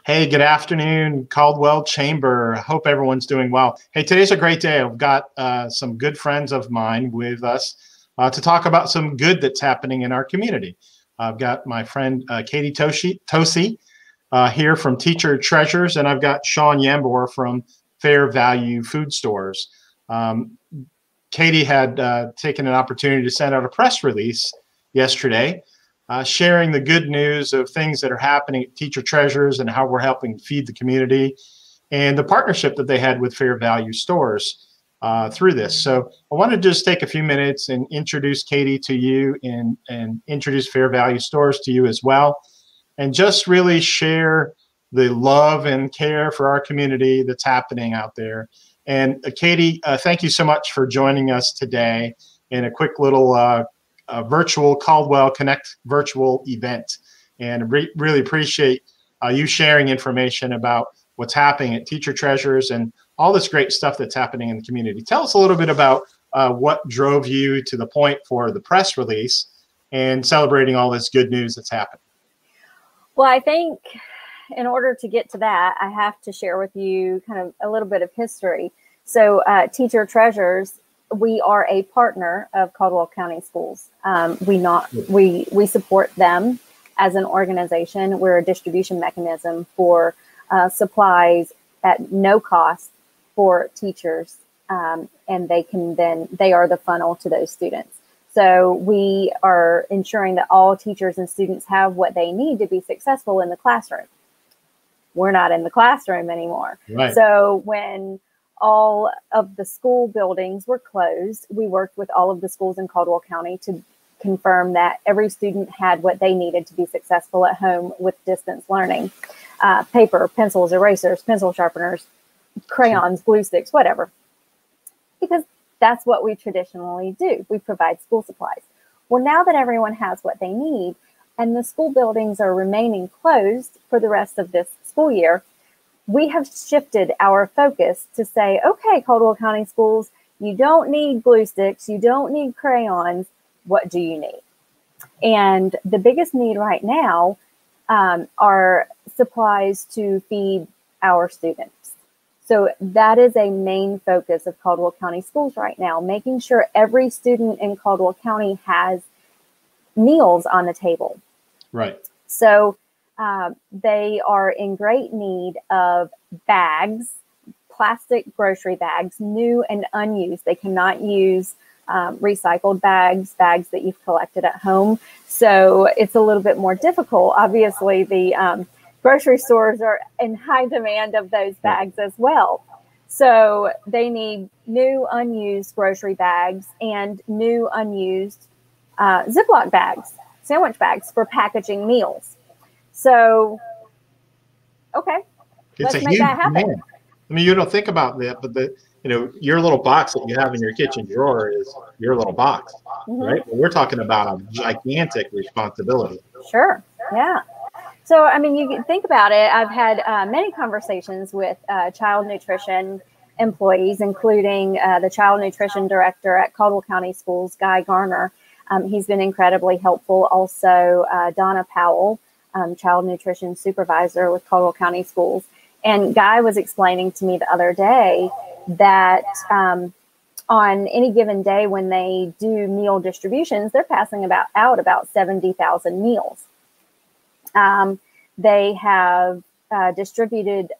Hey, good afternoon, Caldwell Chamber. Hope everyone's doing well. Hey, today's a great day. I've got some good friends of mine with us to talk about some good that's happening in our community. I've got my friend Katie Tosi here from Teacher Treasures, and I've got Sean Yambor from FairValue Food Stores. Katie had taken an opportunity to send out a press release yesterday sharing the good news of things that are happening at Teacher Treasures and how we're helping feed the community and the partnership that they had with FairValue stores through this. So I want to just take a few minutes and introduce Katie to you and introduce FairValue stores to you as well, and just really share the love and care for our community that's happening out there. And Katie, thank you so much for joining us today in a quick little virtual Caldwell Connect virtual event, and really appreciate you sharing information about what's happening at Teacher Treasures and all this great stuff that's happening in the community. Tell us a little bit about what drove you to the point for the press release and celebrating all this good news that's happening. Well, I think in order to get to that, I have to share with you kind of a little bit of history. So Teacher Treasures, we are a partner of Caldwell County Schools. We support them as an organization. We're a distribution mechanism for supplies at no cost for teachers, and they are the funnel to those students. So we are ensuring that all teachers and students have what they need to be successful in the classroom. We're not in the classroom anymore. Right. So when all of the school buildings were closed, we worked with all of the schools in Caldwell County to confirm that every student had what they needed to be successful at home with distance learning. Paper, pencils, erasers, pencil sharpeners, crayons, glue sticks, whatever. Because that's what we traditionally do. We provide school supplies. Well, now that everyone has what they need and the school buildings are remaining closed for the rest of this school year, we have shifted our focus to say, okay, Caldwell County Schools, you don't need glue sticks, you don't need crayons, what do you need? And the biggest need right now are supplies to feed our students. So that is a main focus of Caldwell County Schools right now, making sure every student in Caldwell County has meals on the table. Right. So they are in great need of bags, plastic grocery bags, new and unused. They cannot use recycled bags that you've collected at home. So it's a little bit more difficult. Obviously, the grocery stores are in high demand of those bags as well. So they need new unused grocery bags and new unused Ziploc bags, sandwich bags for packaging meals. So, okay, let's make that happen. Demand. I mean, you don't think about that, but your little box that you have in your kitchen drawer is your little box, right? But we're talking about a gigantic responsibility. Sure, yeah. So, I mean, you can think about it. I've had many conversations with child nutrition employees, including the child nutrition director at Caldwell County Schools, Guy Garner. He's been incredibly helpful. Also, Donna Powell, child nutrition supervisor with Caldwell County Schools. And Guy was explaining to me the other day that on any given day when they do meal distributions, they're passing out about 70,000 meals. They have distributed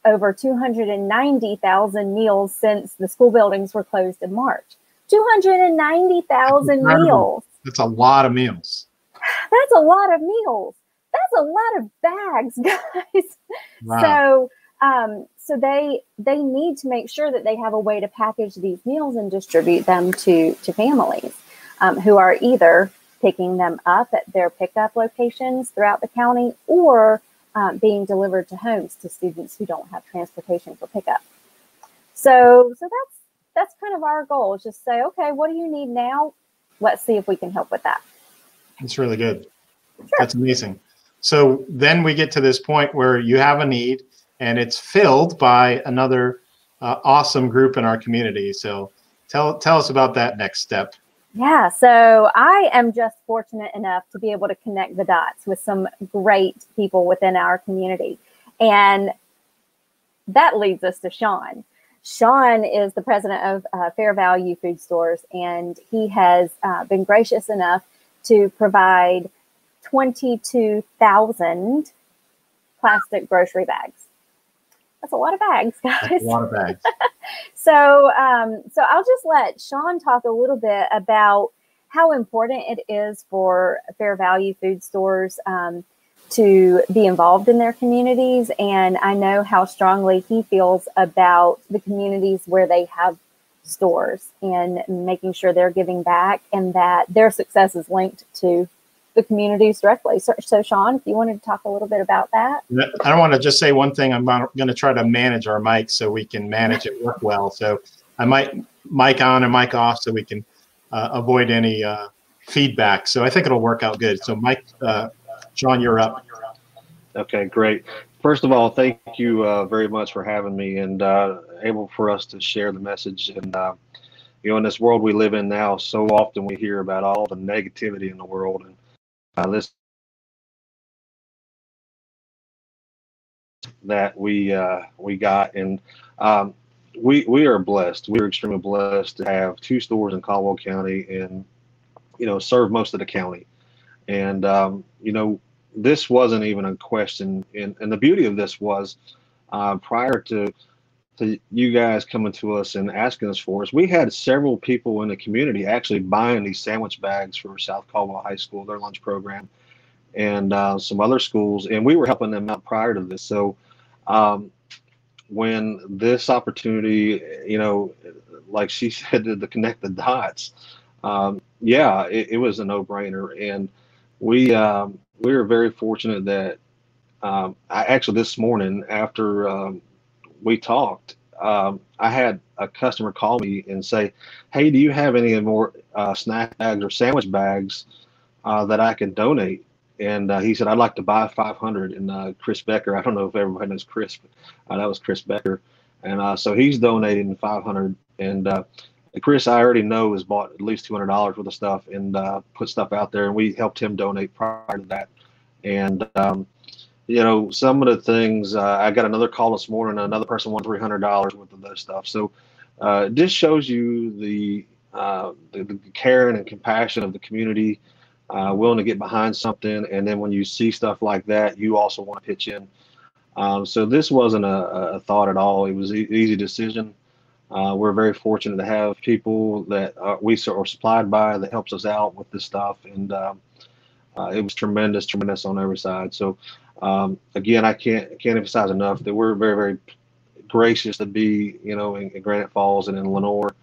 over 290,000 meals since the school buildings were closed in March. 290,000 meals. That's a lot of meals. That's a lot of meals. That's a lot of bags, guys. Wow. So they need to make sure that they have a way to package these meals and distribute them to families who are either picking them up at their pickup locations throughout the county or being delivered to homes to students who don't have transportation for pickup. So that's kind of our goal, is just say, okay, what do you need now? Let's see if we can help with that. That's really good. Sure. That's amazing. So then we get to this point where you have a need and it's filled by another awesome group in our community. So tell us about that next step. Yeah, so I am just fortunate enough to be able to connect the dots with some great people within our community. And that leads us to Sean. Sean is the president of FairValue Food Stores, and he has been gracious enough to provide 22,000 plastic grocery bags. That's a lot of bags, guys. That's a lot of bags. So I'll just let Sean talk a little bit about how important it is for FairValue Food Stores to be involved in their communities. And I know how strongly he feels about the communities where they have stores and making sure they're giving back and that their success is linked to the communities directly. So Sean, if you wanted to talk a little bit about that. I don't want to just say one thing. I'm going to try to manage our mic so we can manage it work well. So I might mic on and mic off so we can avoid any feedback. So I think it'll work out good. So Mike, Sean, you're up. Okay, great. First of all, thank you very much for having me and able for us to share the message. And, you know, in this world we live in now, so often we hear about all the negativity in the world. And this that we got, and we are blessed. We are extremely blessed to have 2 stores in Caldwell County and, you know, serve most of the county. And, you know, this wasn't even a question. And the beauty of this was prior to you guys coming to us and asking us for us, we had several people in the community actually buying these sandwich bags for South Caldwell High School, their lunch program, and some other schools. And we were helping them out prior to this. So when this opportunity, you know, like she said, to connect the dots, yeah, it was a no-brainer. And we were very fortunate that I actually this morning after we talked, I had a customer call me and say, hey, do you have any more snack bags or sandwich bags that I can donate? And he said, I'd like to buy 500. And Chris Becker, I don't know if everybody knows Chris, but that was Chris Becker. And so he's donating 500. And Chris, I already know, has bought at least $200 worth of stuff and put stuff out there. And we helped him donate prior to that. And, you know, some of the things, I got another call this morning, another person won $300 worth of those stuff. So this shows you the caring and compassion of the community, willing to get behind something. And then when you see stuff like that, you also want to pitch in. So this wasn't a thought at all. It was an easy decision. We're very fortunate to have people that we are supplied by that helps us out with this stuff. And it was tremendous on every side. So again, I can't emphasize enough that we're very, very gracious to be, you know, in Granite Falls and in Lenore,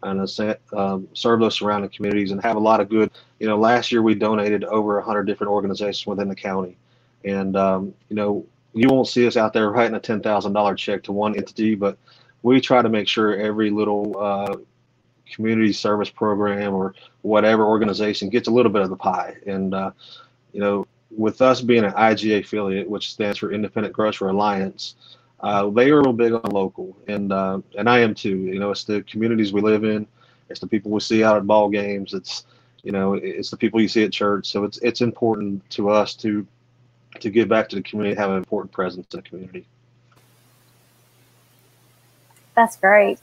and serve those surrounding communities and have a lot of good. You know, last year we donated over 100 different organizations within the county, and you know, you won't see us out there writing a $10,000 check to one entity, but we try to make sure every little community service program or whatever organization gets a little bit of the pie. And you know, with us being an IGA affiliate, which stands for Independent Grocery Alliance, they are real big on local, and I am too. You know, it's the communities we live in, it's the people we see out at ball games, it's, you know, it's the people you see at church. So it's important to us to give back to the community, have an important presence in the community. That's great.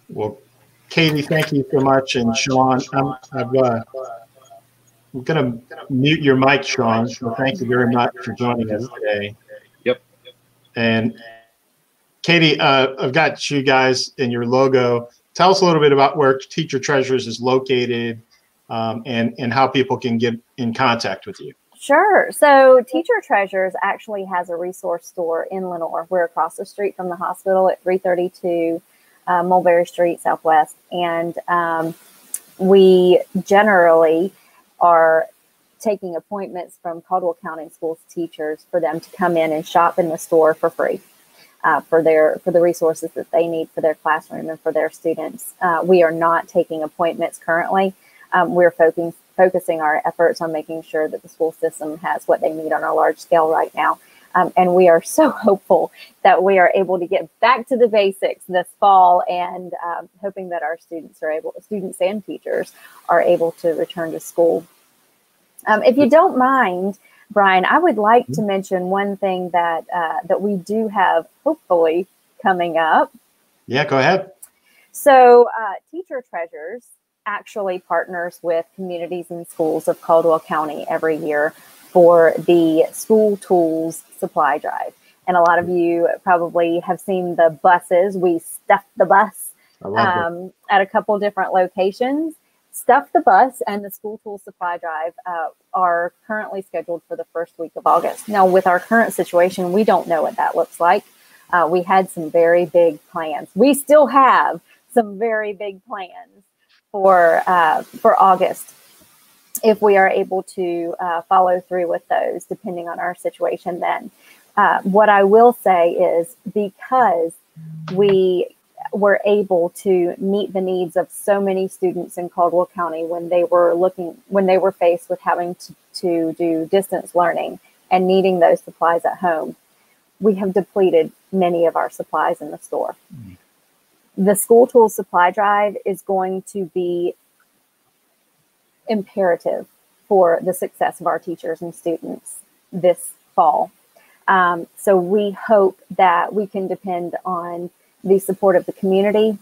Well, Katie, thank you so much, and Sean, I'm going to mute your mic, Sean. So thank you very much for joining us today. Yep. And Katie, I've got you guys in your logo. Tell us a little bit about where Teacher Treasures is located, and how people can get in contact with you. Sure. So Teacher Treasures actually has a resource store in Lenore. We're across the street from the hospital at 332 Mulberry Street Southwest. And we generally are taking appointments from Caldwell County schools teachers for them to come in and shop in the store for free for the resources that they need for their classroom and for their students. We are not taking appointments currently. We're focusing our efforts on making sure that the school system has what they need on a large scale right now. And we are so hopeful that we are able to get back to the basics this fall, and hoping that our students and teachers are able to return to school. If you don't mind, Brian, I would like to mention one thing that that we do have hopefully coming up. Yeah, go ahead. So Teacher Treasures actually partners with communities and schools of Caldwell County every year for the school tools supply drive. And a lot of you probably have seen the buses. We stuffed the bus at a couple different locations. Stuff the Bus and the School Tool Supply Drive are currently scheduled for the first week of August. Now, with our current situation, we don't know what that looks like. We had some very big plans. We still have some very big plans for August if we are able to follow through with those, depending on our situation then. What I will say is, because we were able to meet the needs of so many students in Caldwell County when they were faced with having to do distance learning and needing those supplies at home, we have depleted many of our supplies in the store. The school tools supply drive is going to be imperative for the success of our teachers and students this fall. So we hope that we can depend on the support of the community.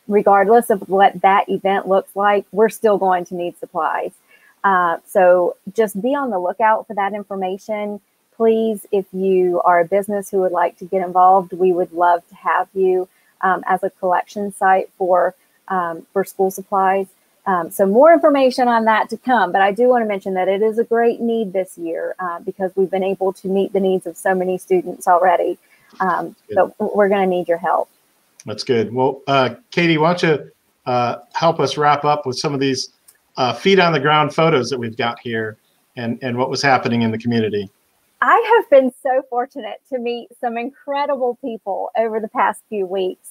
Regardless of what that event looks like, we're still going to need supplies. So just be on the lookout for that information. Please, if you are a business who would like to get involved, we would love to have you as a collection site for school supplies. So more information on that to come, but I do want to mention that it is a great need this year because we've been able to meet the needs of so many students already. But we're going to need your help. That's good. Well, Katie, why don't you help us wrap up with some of these feet on the ground photos that we've got here and what was happening in the community. I have been so fortunate to meet some incredible people over the past few weeks.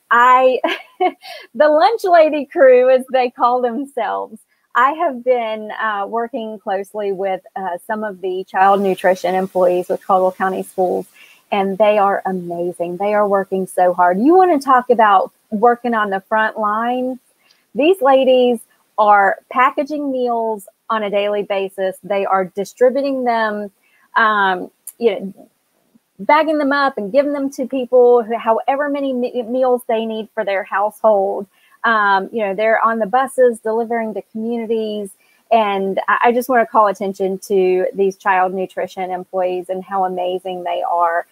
The lunch lady crew, as they call themselves, I have been working closely with some of the child nutrition employees with Caldwell County Schools, and they are amazing. They are working so hard. You want to talk about working on the front line? These ladies are packaging meals on a daily basis. They are distributing them, bagging them up and giving them to people who, however many meals they need for their household. They're on the buses delivering to communities. And I just want to call attention to these child nutrition employees and how amazing they are.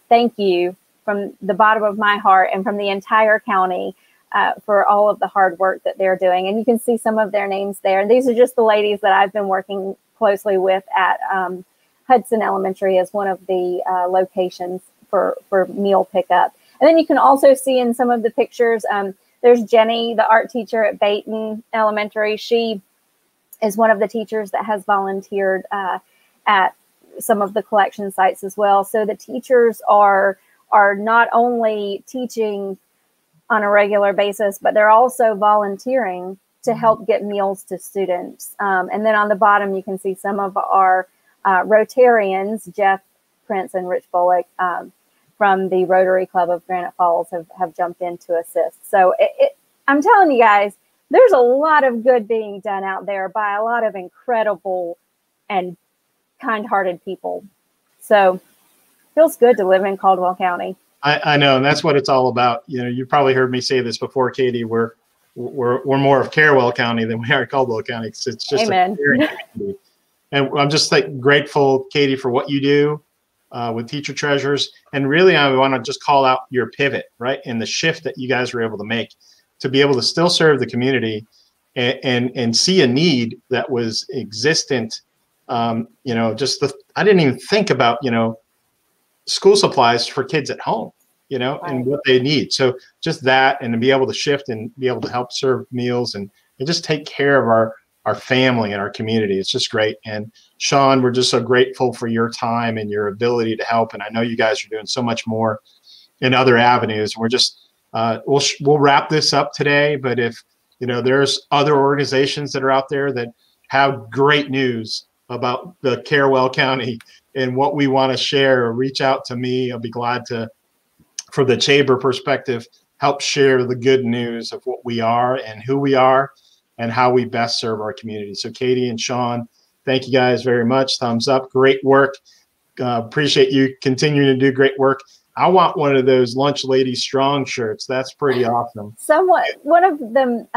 Thank you from the bottom of my heart and from the entire county for all of the hard work that they're doing. And you can see some of their names there. And these are just the ladies that I've been working closely with at Hudson Elementary as one of the locations for meal pickup. And then you can also see in some of the pictures, there's Jenny, the art teacher at Bayton Elementary. She is one of the teachers that has volunteered at some of the collection sites as well. So the teachers are not only teaching on a regular basis, but they're also volunteering to help get meals to students. And then on the bottom, you can see some of our Rotarians, Jeff Prince and Rich Bullock from the Rotary Club of Granite Falls have jumped in to assist. So I'm telling you guys, there's a lot of good being done out there by a lot of incredible and kind-hearted people. So it feels good to live in Caldwell County. I know, and that's what it's all about. You probably heard me say this before, Katie. We're more of Caldwell County than we are Caldwell County. It's just Amen. And I'm just grateful, Katie, for what you do with Teacher Treasures. And really, I want to just call out your pivot, right? And the shift that you guys were able to make to be able to still serve the community and see a need that was existent. I didn't even think about, school supplies for kids at home, right, and what they need. So just that, and to be able to shift and be able to help serve meals and just take care of our family and our community. It's just great. And Sean, we're just so grateful for your time and your ability to help. And I know you guys are doing so much more in other avenues. We're just, we'll wrap this up today, but if, there's other organizations that are out there that have great news about the Caldwell County and what we want to share, or reach out to me. I'll be glad to, from the chamber perspective, help share the good news of what we are and who we are and how we best serve our community. So Katie and Sean, Thank you guys very much. Thumbs up. Great work. Appreciate you continuing to do great work. I want one of those Lunch Lady Strong shirts. That's pretty awesome. One of them,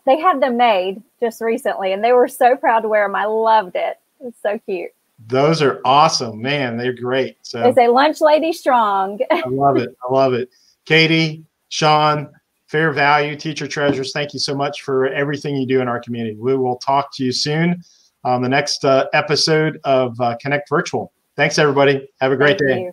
they had them made just recently, and they were so proud to wear them. I loved it. It's so cute. Those are awesome, man. They're great. So they say Lunch Lady Strong. I love it. I love it. Katie, Sean, FairValue, Teacher Treasures, thank you so much for everything you do in our community. We will talk to you soon on the next episode of Connect Virtual. Thanks, everybody. Have a great day.